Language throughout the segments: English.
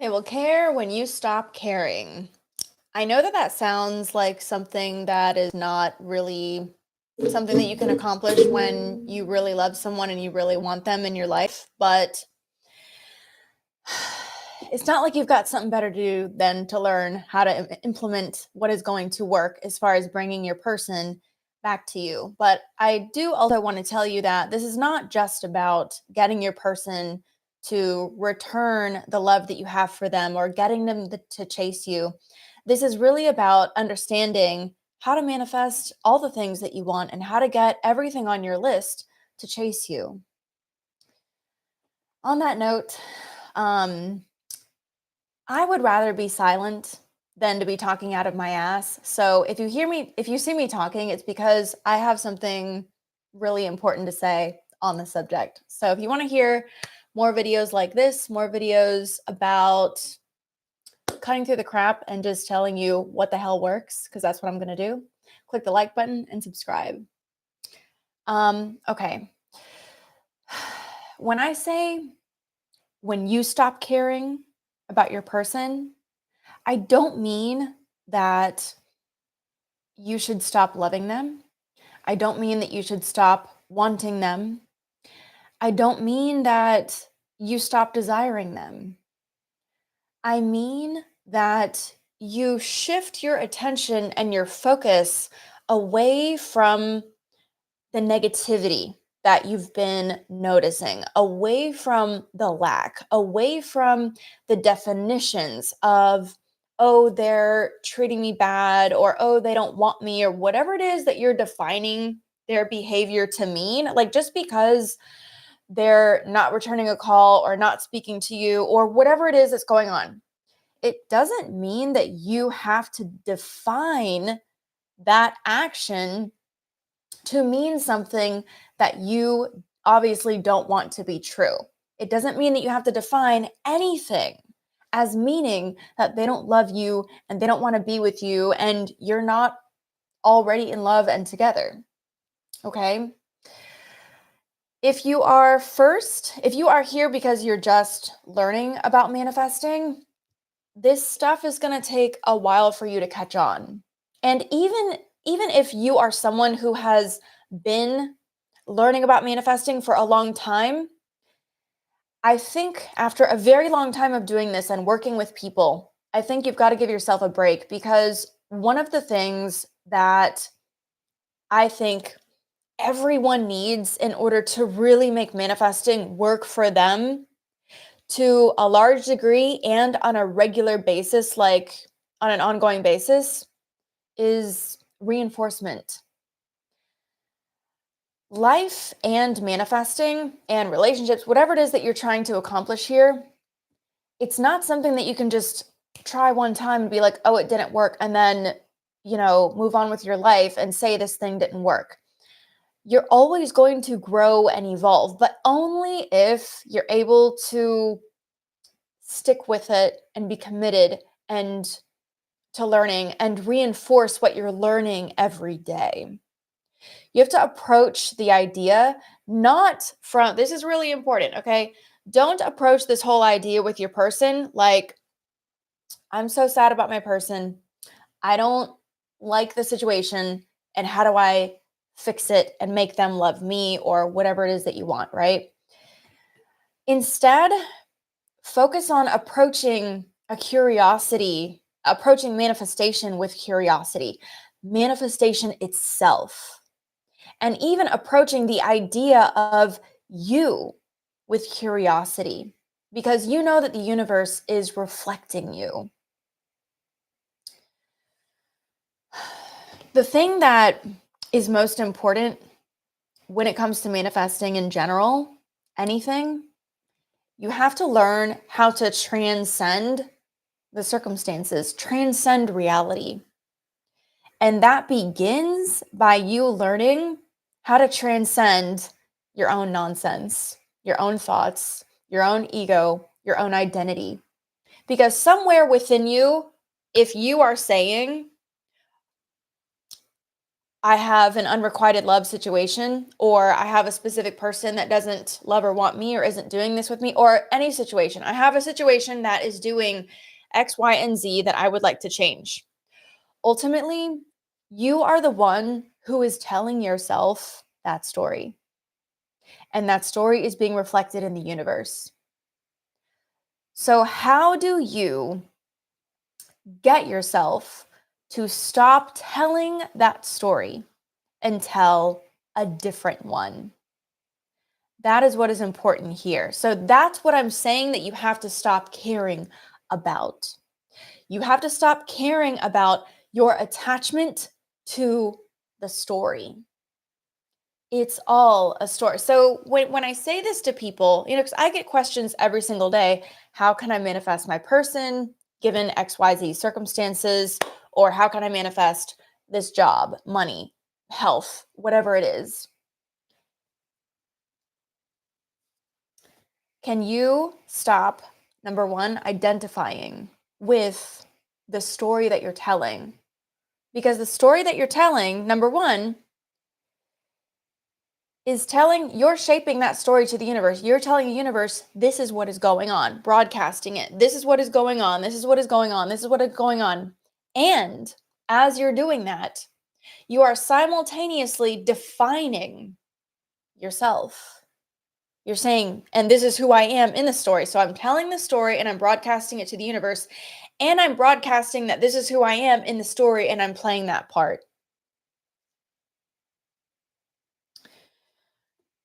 They will care when you stop caring. I know that that sounds like something that is not really something that you can accomplish when you really love someone and you really want them in your life, but it's not like you've got something better to do than to learn how to implement what is going to work as far as bringing your person back to you. But I do also want to tell you that this is not just about getting your person to return the love that you have for them or getting them to chase you. This is really about understanding how to manifest all the things that you want and how to get everything on your list to chase you. On that note, I would rather be silent than to be talking out of my ass. So if you see me talking, it's because I have something really important to say on the subject. So if you want to hear more videos like this, more videos about cutting through the crap and just telling you what the hell works, because that's what I'm going to do, click the like button and subscribe. Okay. When I say when you stop caring about your person, I don't mean that you should stop loving them. I don't mean that you should stop wanting them. I don't mean that you stop desiring them. I mean that you shift your attention and your focus away from the negativity that you've been noticing, away from the lack, away from the definitions of, oh, they're treating me bad, or oh, they don't want me, or whatever it is that you're defining their behavior to mean. Like, just because they're not returning a call or not speaking to you or whatever it is that's going on, it doesn't mean that you have to define that action to mean something that you obviously don't want to be true. It doesn't mean that you have to define anything as meaning that they don't love you and they don't want to be with you and you're not already in love and together. Okay? If you are here because you're just learning about manifesting, this stuff is going to take a while for you to catch on. And even if you are someone who has been learning about manifesting for a long time, I think after a very long time of doing this and working with people, I think you've got to give yourself a break, because one of the things that I think everyone needs in order to really make manifesting work for them to a large degree and on a regular basis, like on an ongoing basis, is reinforcement. Life and manifesting and relationships, whatever it is that you're trying to accomplish here, it's not something that you can just try one time and be like, oh, it didn't work, and then, move on with your life and say this thing didn't work. You're always going to grow and evolve, but only if you're able to stick with it and be committed and to learning and reinforce what you're learning every day. You have to approach the idea not from, this is really important, okay? Don't approach this whole idea with your person like, I'm so sad about my person. I don't like the situation. And how do I fix it and make them love me, or whatever it is that you want, right? Instead, focus on approaching manifestation with curiosity, manifestation itself, and even approaching the idea of you with curiosity, because you know that the universe is reflecting you. The thing that is most important when it comes to manifesting in general, anything, you have to learn how to transcend the circumstances, transcend reality. And that begins by you learning how to transcend your own nonsense, your own thoughts, your own ego, your own identity. Because somewhere within you, if you are saying, I have an unrequited love situation, or I have a specific person that doesn't love or want me or isn't doing this with me, or any situation. I have a situation that is doing X, Y, and Z that I would like to change. Ultimately, you are the one who is telling yourself that story. And that story is being reflected in the universe. So, how do you get yourself to stop telling that story and tell a different one? That is what is important here. So, that's what I'm saying that you have to stop caring about. You have to stop caring about your attachment to the story. It's all a story. So when I say this to people, because I get questions every single day, how can I manifest my person given XYZ circumstances? Or how can I manifest this job, money, health, whatever it is? Can you stop, number one, identifying with the story that you're telling? Because the story that you're telling, number one, is you're shaping that story to the universe. You're telling the universe, this is what is going on, broadcasting it. This is what is going on. This is what is going on. This is what is going on. And as you're doing that, you are simultaneously defining yourself. You're saying, and this is who I am in the story. So I'm telling the story and I'm broadcasting it to the universe. And I'm broadcasting that this is who I am in the story and I'm playing that part.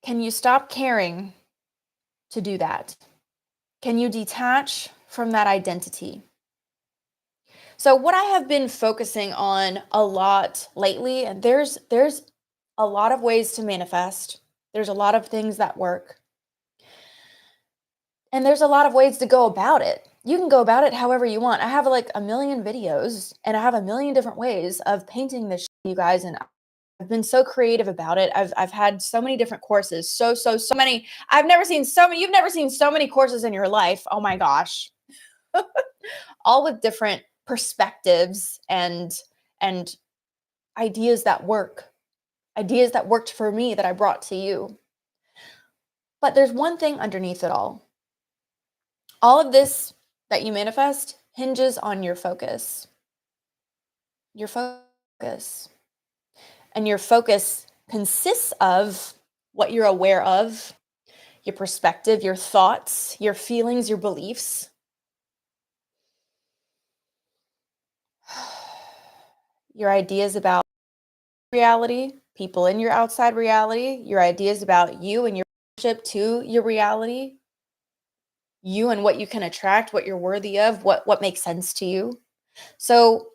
Can you stop caring to do that? Can you detach from that identity? So what I have been focusing on a lot lately, and there's a lot of ways to manifest. There's a lot of things that work. And there's a lot of ways to go about it. You can go about it however you want. I have like a million videos and I have a million different ways of painting this you guys, and I've been so creative about it. I've had so many different courses. So many. I've never seen so many. You've never seen so many courses in your life. Oh my gosh. All with different perspectives and ideas that work. Ideas that worked for me that I brought to you. But there's one thing underneath it all. All of this that you manifest hinges on your focus. Your focus. And your focus consists of what you're aware of, your perspective, your thoughts, your feelings, your beliefs. Your ideas about reality, people in your outside reality, your ideas about you and your relationship to your reality, you and what you can attract, what you're worthy of, what makes sense to you. So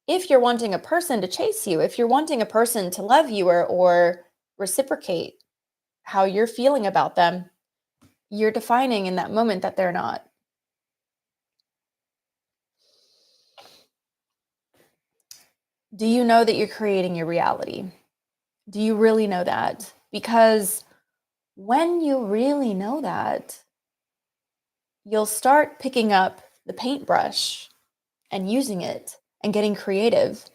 if you're wanting a person to chase you, if you're wanting a person to love you or reciprocate how you're feeling about them, you're defining in that moment that they're not. Do you know that you're creating your reality? Do you really know that? Because when you really know that, you'll start picking up the paintbrush and using it and getting creative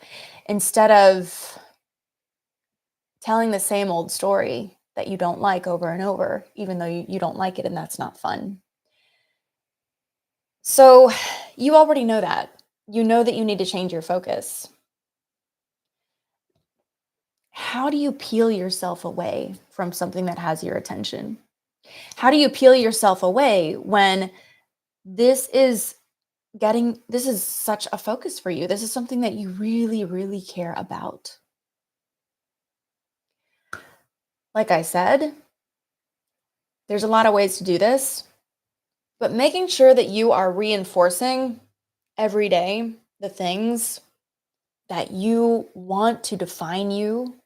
instead of telling the same old story that you don't like over and over, even though you don't like it and that's not fun. So you already know that. You know that you need to change your focus. How do you peel yourself away from something that has your attention? How do you peel yourself away when this is this is such a focus for you? This is something that you really, really care about. Like I said, there's a lot of ways to do this, but making sure that you are reinforcing every day the things that you want to define you,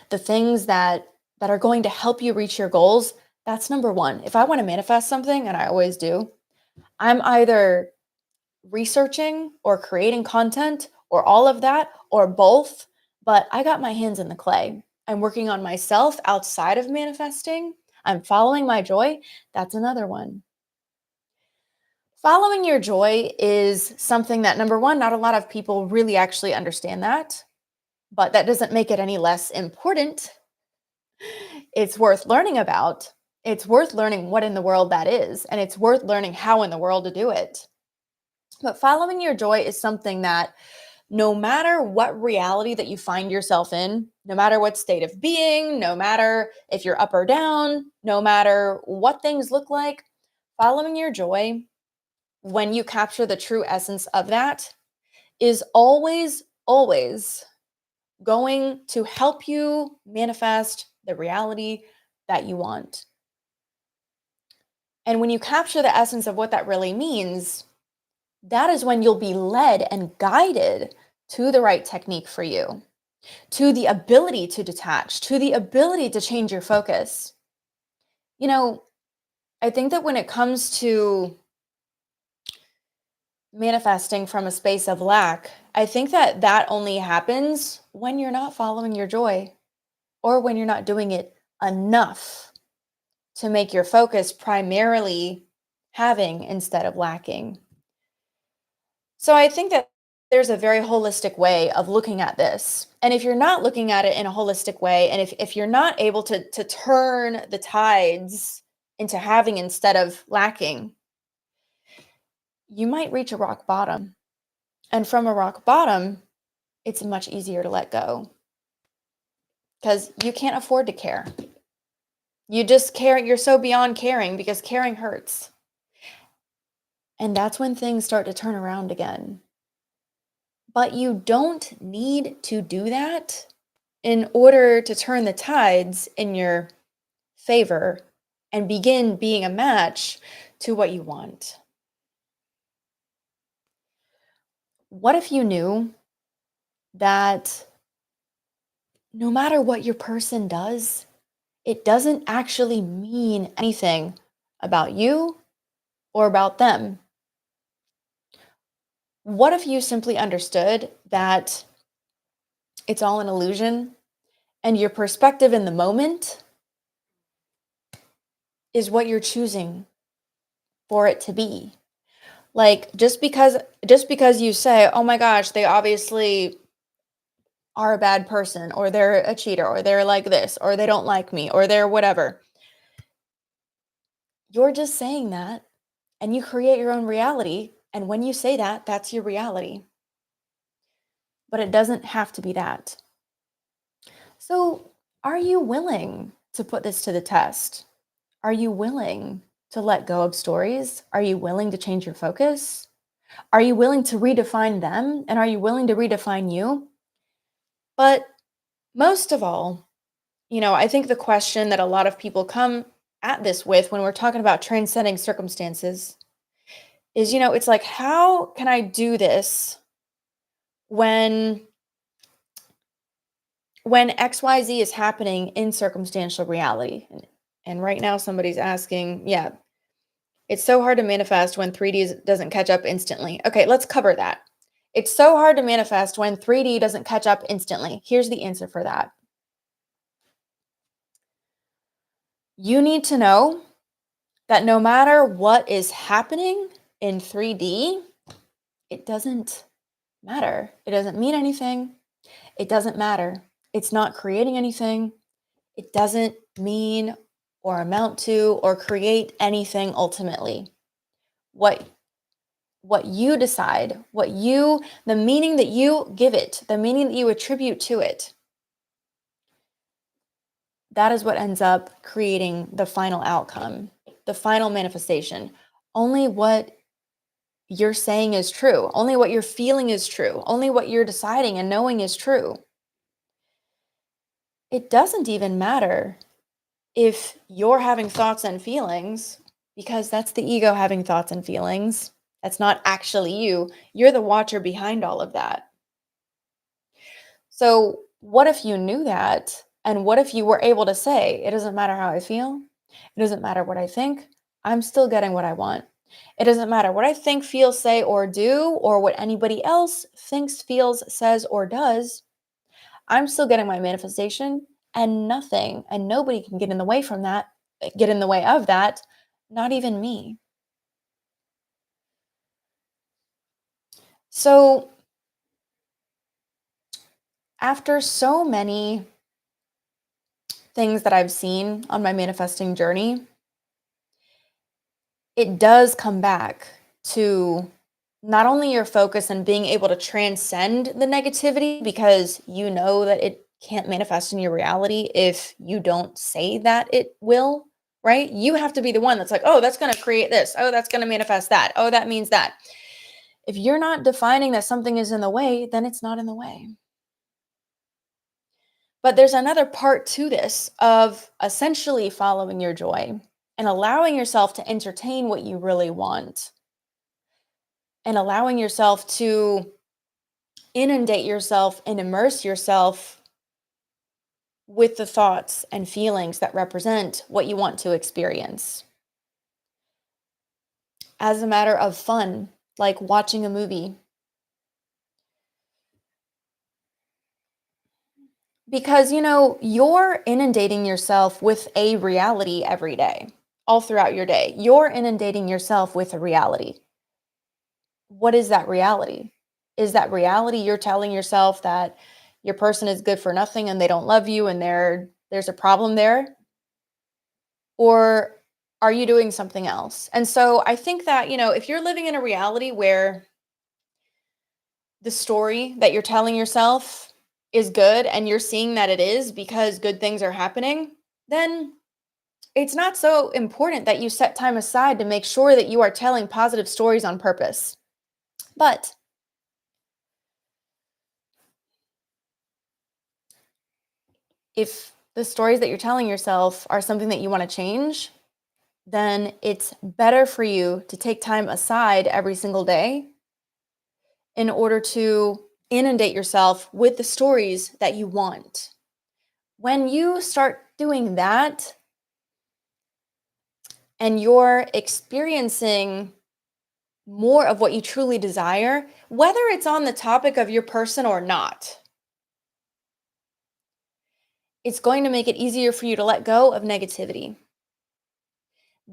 the things that are going to help you reach your goals, that's number one. If I want to manifest something, and I always do, I'm either researching or creating content or all of that or both, but I got my hands in the clay. I'm working on myself outside of manifesting. I'm following my joy. That's another one. Following your joy is something that, number one, not a lot of people really actually understand that. but that doesn't make it any less important. It's worth learning about. It's worth learning what in the world that is, and it's worth learning how in the world to do it. But following your joy is something that no matter what reality that you find yourself in, no matter what state of being, no matter if you're up or down, no matter what things look like, following your joy, when you capture the true essence of that, is always, always going to help you manifest the reality that you want. And when you capture the essence of what that really means, that is when you'll be led and guided to the right technique for you, to the ability to detach, to the ability to change your focus. You know, I think that when it comes to manifesting from a space of lack, I think that that only happens when you're not following your joy or when you're not doing it enough to make your focus primarily having instead of lacking. So I think that there's a very holistic way of looking at this. And if you're not looking at it in a holistic way, and if you're not able to turn the tides into having instead of lacking, you might reach a rock bottom. And from a rock bottom, it's much easier to let go because you can't afford to care. You just care, you're so beyond caring because caring hurts. And that's when things start to turn around again. But you don't need to do that in order to turn the tides in your favor and begin being a match to what you want. What if you knew that no matter what your person does, it doesn't actually mean anything about you or about them? What if you simply understood that it's all an illusion and your perspective in the moment is what you're choosing for it to be? Like just because you say, "Oh my gosh, they obviously are a bad person or they're a cheater or they're like this or they don't like me or they're whatever." You're just saying that and you create your own reality, and when you say that, that's your reality. But it doesn't have to be that. So, are you willing to put this to the test? Are you willing to let go of stories? Are you willing to change your focus? Are you willing to redefine them? And are you willing to redefine you? But most of all, I think the question that a lot of people come at this with when we're talking about transcending circumstances is, it's like, how can I do this when XYZ is happening in circumstantial reality? And right now somebody's asking, yeah, it's so hard to manifest when 3D doesn't catch up instantly. Okay, let's cover that. It's so hard to manifest when 3D doesn't catch up instantly. Here's the answer for that. You need to know that no matter what is happening in 3D, it doesn't matter. It doesn't mean anything. It doesn't matter. It's not creating anything. It doesn't mean or amount to or create anything ultimately. What you decide, the meaning that you give it, the meaning that you attribute to it, that is what ends up creating the final outcome, the final manifestation. Only what you're saying is true. Only what you're feeling is true. Only what you're deciding and knowing is true. It doesn't even matter if you're having thoughts and feelings, because that's the ego having thoughts and feelings. That's not actually you. You're the watcher behind all of that. So, what if you knew that? And what if you were able to say, it doesn't matter how I feel, it doesn't matter what I think, I'm still getting what I want. It doesn't matter what I think, feel, say, or do, or what anybody else thinks, feels, says, or does. I'm still getting my manifestation, and nothing and nobody can get in the way of that, not even me. So, After so many things that I've seen on my manifesting journey, it does come back to not only your focus and being able to transcend the negativity because you know that it can't manifest in your reality if you don't say that it will, right? You have to be the one that's like, oh, that's going to create this. Oh, that's going to manifest that. Oh, that means that. If you're not defining that something is in the way, then it's not in the way. But there's another part to this of essentially following your joy and allowing yourself to entertain what you really want and allowing yourself to inundate yourself and immerse yourself with the thoughts and feelings that represent what you want to experience. As a matter of fun, like watching a movie. Because, you're inundating yourself with a reality every day, all throughout your day. You're inundating yourself with a reality. What is that reality? Is that reality you're telling yourself that your person is good for nothing and they don't love you and there's a problem there? Or are you doing something else? And so I think that, if you're living in a reality where the story that you're telling yourself is good and you're seeing that it is because good things are happening, then it's not so important that you set time aside to make sure that you are telling positive stories on purpose. But if the stories that you're telling yourself are something that you want to change, then it's better for you to take time aside every single day in order to inundate yourself with the stories that you want. When you start doing that and you're experiencing more of what you truly desire, whether it's on the topic of your person or not, it's going to make it easier for you to let go of negativity.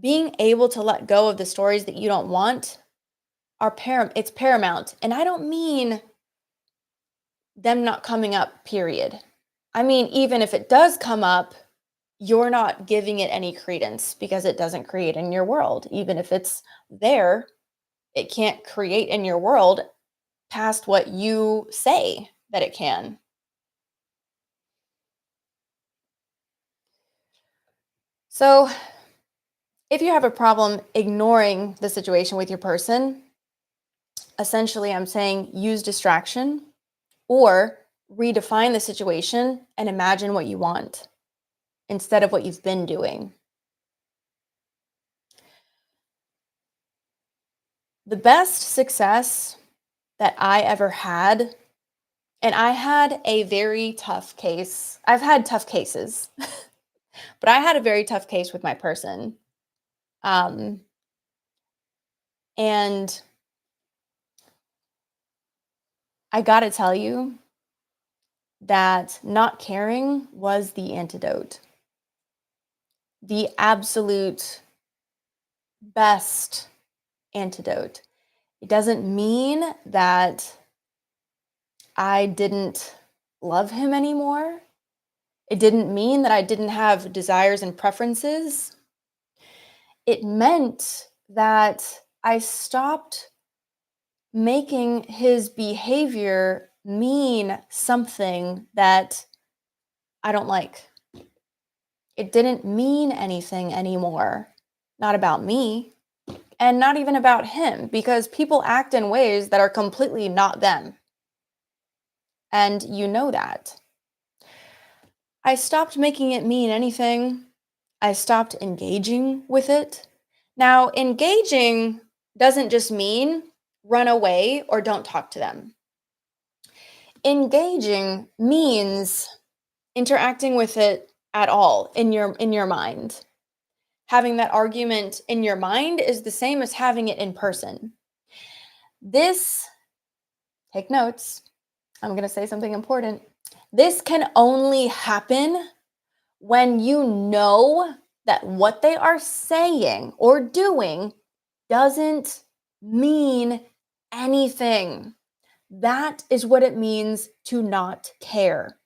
Being able to let go of the stories that you don't want it's paramount. And I don't mean them not coming up, period. I mean, even if it does come up, you're not giving it any credence because it doesn't create in your world. Even if it's there, it can't create in your world past what you say that it can. So, if you have a problem ignoring the situation with your person, essentially I'm saying use distraction or redefine the situation and imagine what you want instead of what you've been doing. The best success that I ever had, and I had a very tough case. I've had tough cases, but I had a very tough case with my person. Um, and I got to tell you that not caring was the antidote. The absolute best antidote. It doesn't mean that I didn't love him anymore. It didn't mean that I didn't have desires and preferences. It meant that I stopped making his behavior mean something that I don't like. It didn't mean anything anymore. Not about me and not even about him because people act in ways that are completely not them. And you know that. I stopped making it mean anything. I stopped engaging with it. Now, engaging doesn't just mean run away or don't talk to them. Engaging means interacting with it at all in your mind. Having that argument in your mind is the same as having it in person. This, take notes. I'm going to say something important. This can only happen when you know that what they are saying or doing doesn't mean anything. That is what it means to not care.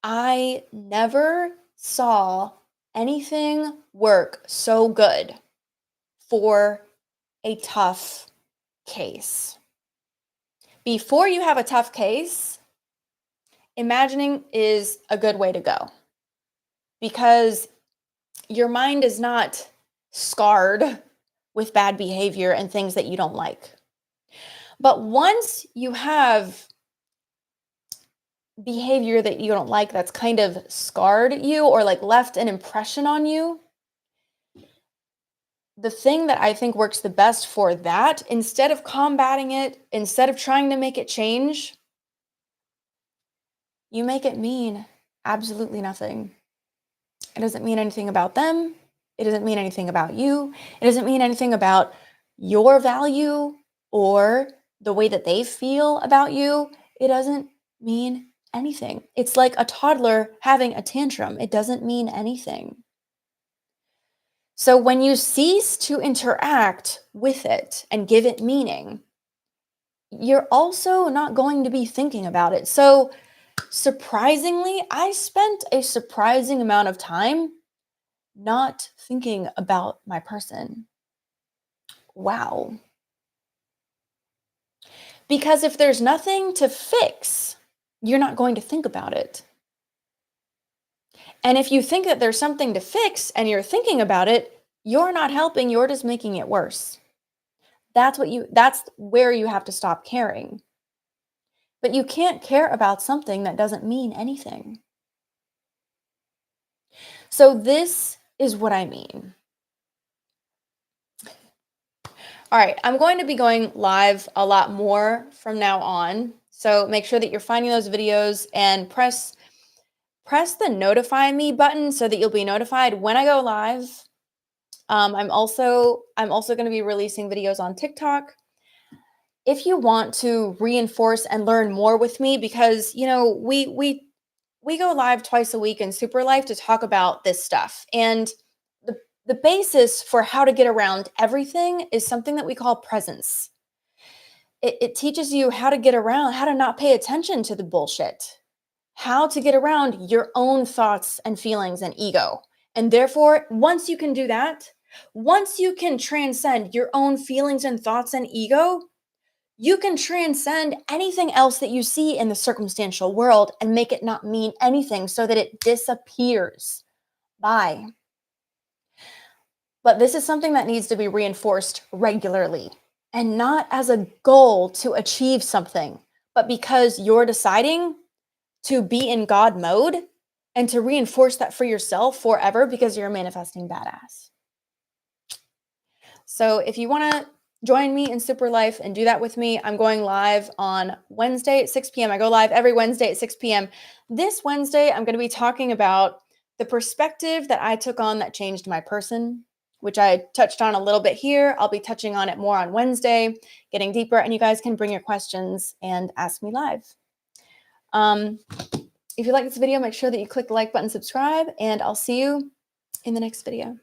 I never saw anything work so good for a tough case. Before you have a tough case, imagining is a good way to go because your mind is not scarred with bad behavior and things that you don't like. But once you have behavior that you don't like that's kind of scarred you or like left an impression on you, the thing that I think works the best for that, instead of combating it, instead of trying to make it change, you make it mean absolutely nothing. It doesn't mean anything about them. It doesn't mean anything about you. It doesn't mean anything about your value or the way that they feel about you. It doesn't mean anything. It's like a toddler having a tantrum. It doesn't mean anything. So when you cease to interact with it and give it meaning, you're also not going to be thinking about it. So surprisingly, I spent a surprising amount of time not thinking about my person. Wow. Because if there's nothing to fix, you're not going to think about it. And if you think that there's something to fix and you're thinking about it, you're not helping, you're just making it worse. That's where you have to stop caring. But you can't care about something that doesn't mean anything. So this is what I mean. All right, I'm going to be going live a lot more from now on. So make sure that you're finding those videos and press the notify me button so that you'll be notified when I go live. I'm also going to be releasing videos on TikTok. If you want to reinforce and learn more with me, because we go live twice a week in SuperLife to talk about this stuff. And the basis for how to get around everything is something that we call presence. It teaches you how to get around, how to not pay attention to the bullshit, how to get around your own thoughts and feelings and ego. And therefore, once you can do that, once you can transcend your own feelings and thoughts and ego, you can transcend anything else that you see in the circumstantial world and make it not mean anything so that it disappears. Bye. But this is something that needs to be reinforced regularly and not as a goal to achieve something, but because you're deciding to be in God mode and to reinforce that for yourself forever because you're a manifesting badass. So if you want to join me in SuperLife and do that with me, I'm going live on Wednesday at 6 p.m. I go live every Wednesday at 6 p.m. This Wednesday, I'm going to be talking about the perspective that I took on that changed my person, which I touched on a little bit here. I'll be touching on it more on Wednesday, getting deeper, and you guys can bring your questions and ask me live. If you like this video, make sure that you click the like button, subscribe, and I'll see you in the next video.